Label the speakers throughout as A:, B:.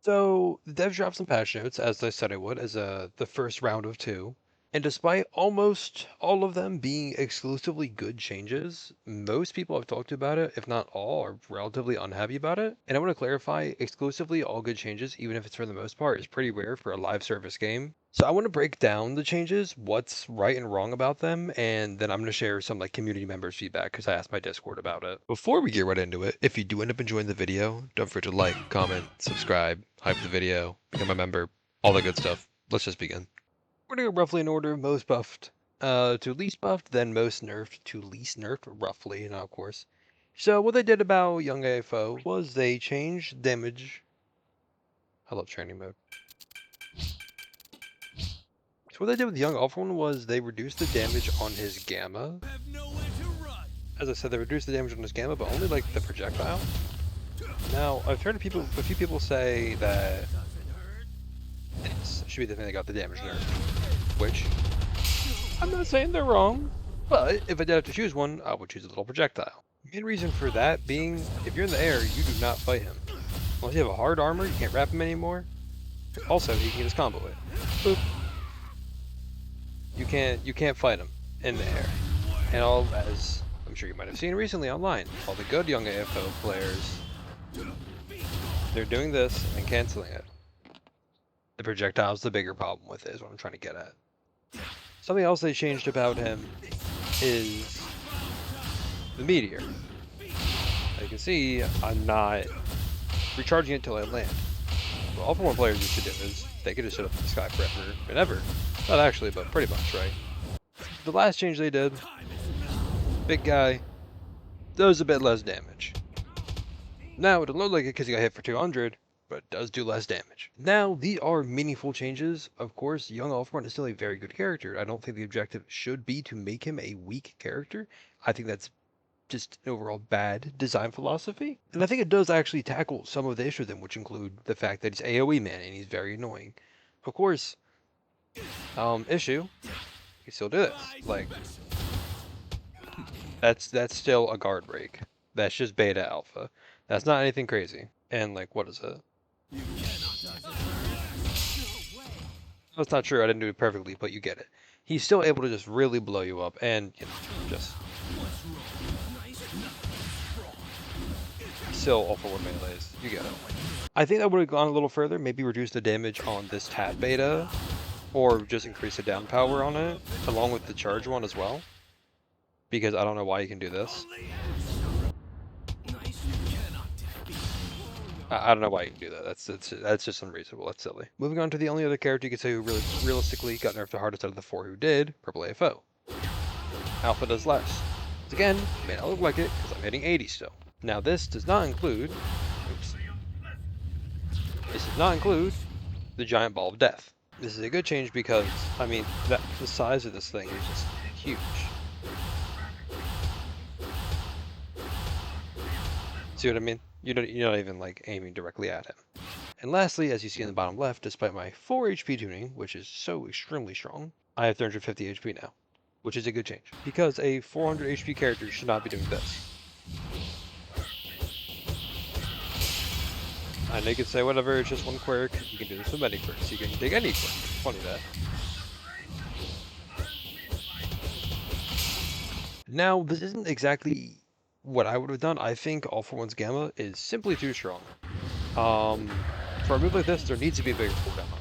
A: So the devs dropped some patch notes, as they said it would, as the first round of two. And despite almost all of them being exclusively good changes, most people I've talked to about it, if not all, are relatively unhappy about it. And I want to clarify, exclusively all good changes, even if it's for the most part, is pretty rare for a live service game. So I want to break down the changes, what's right and wrong about them, and then I'm going to share some like community members' feedback because I asked my Discord about it. Before we get right into it, if you do end up enjoying the video, don't forget to like, comment, subscribe, hype the video, become a member, all the good stuff. Let's just begin. We're going to go roughly in order, most buffed to least buffed, then most nerfed to least nerfed, roughly, and of course. So what they did about Young AFO was they changed damage. I love training mode. So what they did with Young Alpha was they reduced the damage on his Gamma. As I said, they reduced the damage on his Gamma, but only like the projectile. Now, I've heard a few people say that this should be the thing that got the damage nerf, which I'm not saying they're wrong, but if I did have to choose one, I would choose a little projectile. Main reason for that being, if you're in the air, you do not fight him. Unless you have a hard armor, you can't wrap him anymore. Also, he can just combo it. Boop. You can't fight him in the air. And all, as I'm sure you might have seen recently online, all the good young AFO players, they're doing this and canceling it. The projectile's the bigger problem with it, is what I'm trying to get at. Something else they changed about him is the meteor. As you can see, I'm not recharging it until I land. What All for One players used to do is they could just sit up in the sky forever and ever. Not actually, but pretty much, right? The last change they did, big guy, does a bit less damage. Now, it doesn't look like it because he got hit for 200, but it does do less damage. Now, these are meaningful changes. Of course, Young Alpharun is still a very good character. I don't think the objective should be to make him a weak character. I think that's just an overall bad design philosophy. And I think it does actually tackle some of the issues with him, which include the fact that he's AoE man and he's very annoying. Of course, issue, you still do this. Like, that's still a guard break. That's just beta alpha. That's not anything crazy. And like, what is it? That's not true. I didn't do it perfectly, but you get it. He's still able to just really blow you up and just still all forward melees. You get it. I think I would have gone a little further, maybe reduce the damage on this tab beta, or just increase the down power on it, along with the charge one as well. Because I don't know why you can do this. I don't know why you can do that. That's just unreasonable. That's silly. Moving on to the only other character you could say who really realistically got nerfed the hardest out of the four who did, Purple AFO. Alpha does less. Again, may not look like it because I'm hitting 80 still. Now this does not include. Oops. This does not include the giant ball of death. This is a good change because I mean the size of this thing is just huge. See what I mean? You're not even like aiming directly at him. And lastly, as you see in the bottom left, despite my 4 HP tuning, which is so extremely strong, I have 350 HP now, which is a good change. Because a 400 HP character should not be doing this. I know you could say whatever, it's just one quirk. You can do this with many quirks. You can dig any quirk. Funny that. Now, this isn't exactly what I would have done. I think All for One's Gamma is simply too strong. For a move like this, there needs to be a bigger cooldown on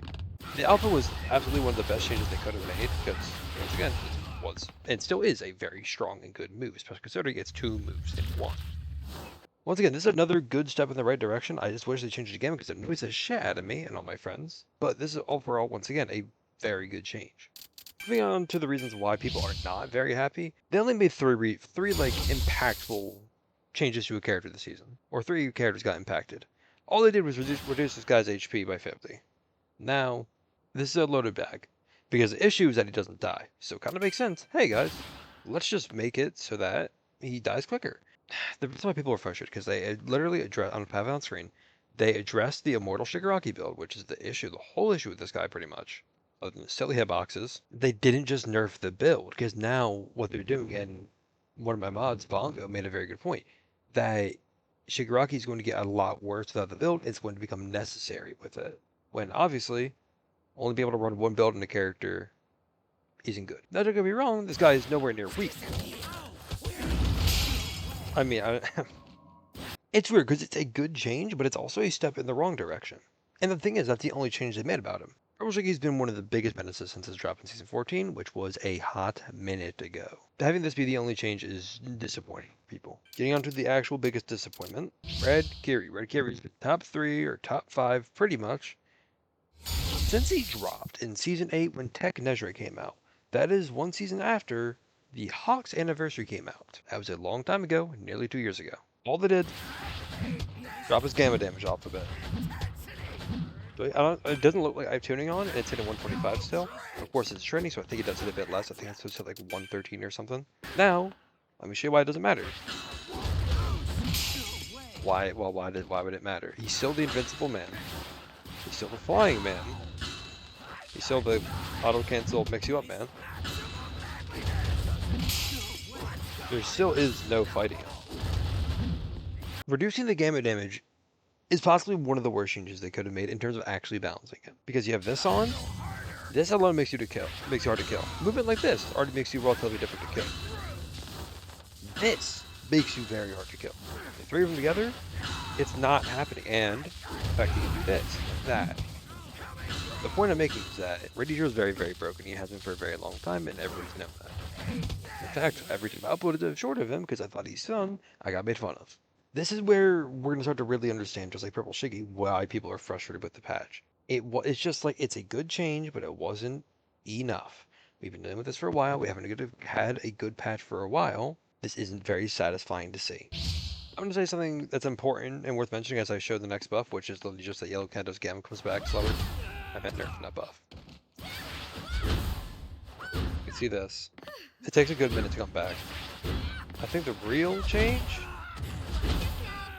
A: it. The Alpha was absolutely one of the best changes they could have made, because, once again, it was, and still is, a very strong and good move, especially considering it's 2 moves in 1. Once again, this is another good step in the right direction. I just wish they changed it again because it annoys the shit out of me and all my friends. But this is overall, once again, a very good change. Moving on to the reasons why people are not very happy, they only made three like impactful changes to a character this season, or 3 characters got impacted. All they did was reduce this guy's HP by 50. Now, this is a loaded bag, because the issue is that he doesn't die, so it kind of makes sense. Hey guys, let's just make it so that he dies quicker. The reason why people are frustrated because they literally address on the screen, they address the Immortal Shigaraki build, which is the issue, the whole issue with this guy pretty much. Other than the silly hitboxes, they didn't just nerf the build, because now what they're doing, and one of my mods, Bongo, made a very good point, that Shigaraki is going to get a lot worse without the build. It's going to become necessary with it. When obviously, only being able to run one build in a character isn't good. Now, don't get me wrong, this guy is nowhere near weak. I mean, it's weird because it's a good change, but it's also a step in the wrong direction. And the thing is, that's the only change they made about him. Urushiki's been one of the biggest menaces since his drop in Season 14, which was a hot minute ago. Having this be the only change is disappointing, people. Getting on to the actual biggest disappointment, Red Kiri. Red Kiri's been top 3 or top 5, pretty much, since he dropped in Season 8 when Tech Nezre came out. That is one season after the Hawks anniversary came out. That was a long time ago, nearly 2 years ago. All they did, drop his gamma damage off a bit. It doesn't look like I have tuning on, and it's hitting 125 still. Of course, it's training, so I think it does hit a bit less. I think it's supposed to hit like 113 or something. Now, let me show you why it doesn't matter. Why? Well, why would it matter? He's still the invincible man. He's still the flying man. He's still the auto-cancel mix-you-up man. There still is no fighting him. Reducing the gamma damage is possibly one of the worst changes they could have made in terms of actually balancing it. Because you have this on, this alone makes you hard to kill. Movement like this already makes you relatively different to kill. This makes you very hard to kill. The three of them together, it's not happening. And, in fact, you can do this, like that. The point I'm making is that Radiator is very, very broken. He has been for a very long time, and everybody's known that. In fact, every time I uploaded a short of him, because I thought he's fun, I got made fun of. This is where we're going to start to really understand, just like Purple Shiggy, why people are frustrated with the patch. It's just like, it's a good change, but it wasn't enough. We've been dealing with this for a while. We haven't had a good patch for a while. This isn't very satisfying to see. I'm going to say something that's important and worth mentioning as I show the next buff, which is literally just that Yellow Kanto's Gamma comes back slower. I meant nerf, not buff. You can see this. It takes a good minute to come back. I think the real change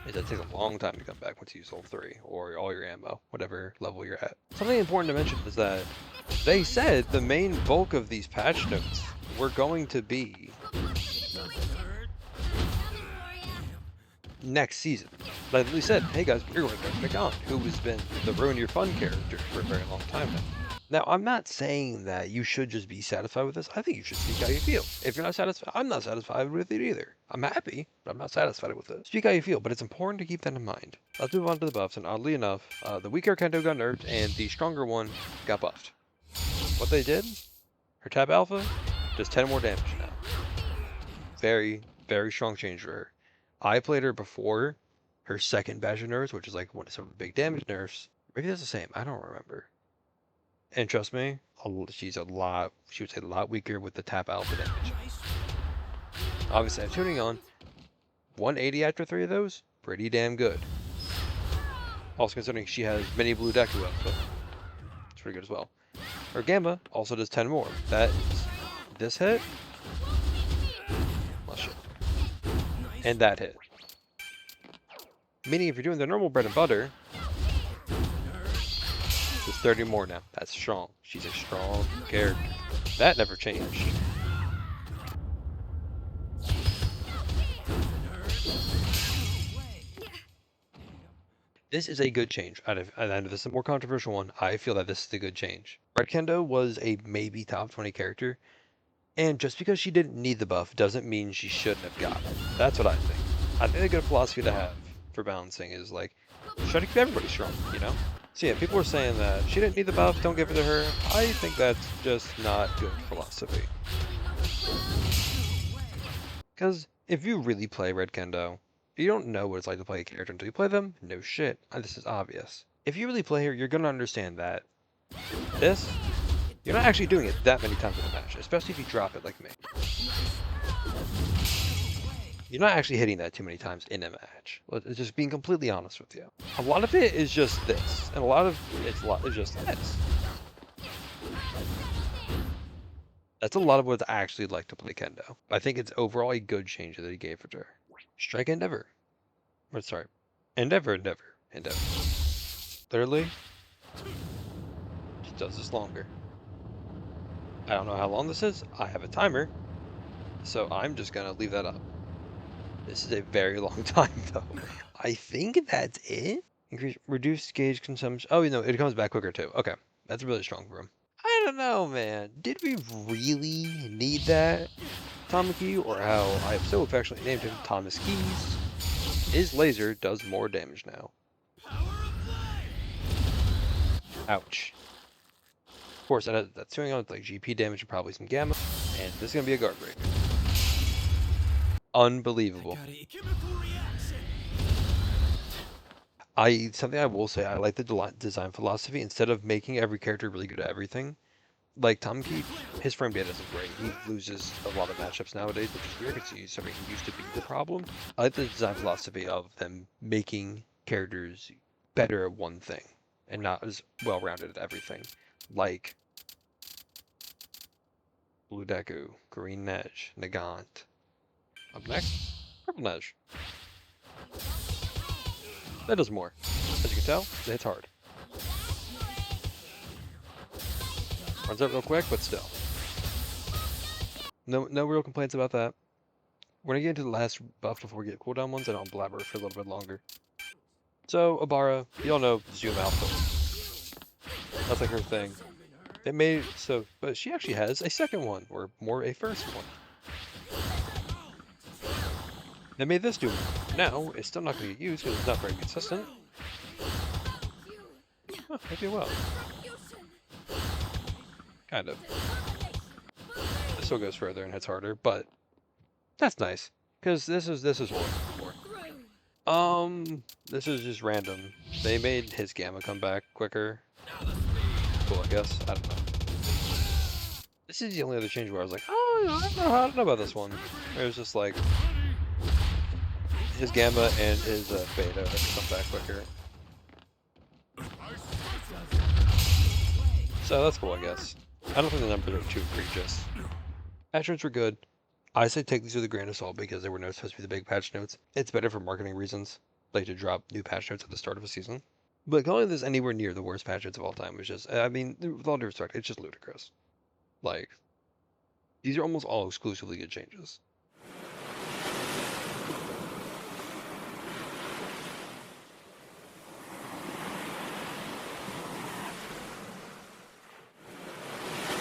A: is that it takes a long time to come back once you use level 3, or all your ammo, whatever level you're at. Something important to mention is that they said the main bulk of these patch notes were going to be next season. Like we said, hey guys, we're going to pick on who has been the ruin your fun character for a very long time now. Now, I'm not saying that you should just be satisfied with this. I think you should speak how you feel. If you're not satisfied, I'm not satisfied with it either. I'm happy, but I'm not satisfied with it. Speak how you feel, but it's important to keep that in mind. Let's move on to the buffs, and oddly enough, the weaker Kendo got nerfed, and the stronger one got buffed. What they did, her Tab Alpha does 10 more damage now. Very, very strong change for her. I played her before her second batch of nerfs, which is like one of some big damage nerfs. Maybe that's the same, I don't remember. And trust me, she would say a lot weaker with the Tap Alpha damage. Obviously, I'm tuning on 180 after 3 of those, pretty damn good. Also considering she has mini blue Deku Alpha, it's pretty good as well. Her Gamma also does 10 more. That is this hit, well shit, and that hit. Meaning if you're doing the normal bread and butter, there's 30 more now. That's strong. She's a strong character. That never changed. This is a good change. Out of this is a more controversial one, I feel that this is a good change. Red Kendo was a maybe top 20 character, and just because she didn't need the buff doesn't mean she shouldn't have gotten it. That's what I think. I think a good philosophy to have for balancing is like, try to keep everybody strong, you know? So yeah, people are saying that she didn't need the buff, don't give it to her. I think that's just not good philosophy. Because if you really play Red Kendo, you don't know what it's like to play a character until you play them. No shit, this is obvious. If you really play her, you're going to understand that this, you're not actually doing it that many times in a match, especially if you drop it like me. You're not actually hitting that too many times in a match. It's just being completely honest with you. A lot of it is just this, and a lot of it's just this. That's a lot of what's actually like to play Kendo. I think it's overall a good change that he gave for her. Strike Endeavor. Or sorry, Endeavor. Literally, just does this longer. I don't know how long this is. I have a timer, so I'm just gonna leave that up. This is a very long time, though. I think that's it. Increase, reduce gauge consumption. Oh, you know, it comes back quicker, too. Okay, that's really strong for him. I don't know, man. Did we really need that? Tamaki, or how I have so affectionately named him, Thomas Keys. His laser does more damage now. Ouch. Of course, that's doing on like GP damage and probably some gamma, and this is gonna be a guard break. Unbelievable. Something I will say, I like the design philosophy. Instead of making every character really good at everything, like Tamaki, his frame data isn't great. He loses a lot of matchups nowadays, which is weird because he used to be the problem. I like the design philosophy of them making characters better at one thing and not as well-rounded at everything. Like Blue Deku, Green Neige, Nagant. Up next, Purple Neige. That does more. As you can tell, it hits hard. Runs out real quick, but still. No real complaints about that. We're gonna get into the last buff before we get cooldown ones, and I'll blabber for a little bit longer. So, Abara, you all know Zoom Alpha. That's like her thing. They made so, but she actually has a second one, or more a first one. They made this do more. Now, it's still not going to get used because it's not very consistent. Huh, maybe it will. Kind of. This still goes further and hits harder, but that's nice. Because this is what we're looking for. This is just random. They made his gamma come back quicker. Cool, I guess. I don't know. This is the only other change where I was like, oh, I don't know about this one. It was just like his gamma and his beta come back quicker. So that's cool, I guess. I don't think the numbers are too egregious. Patch notes were good. I say take these with a grain of salt because they were not supposed to be the big patch notes. It's better for marketing reasons, like to drop new patch notes at the start of a season. But calling this anywhere near the worst patch notes of all time was just, I mean, with all due respect, it's just ludicrous. Like, these are almost all exclusively good changes.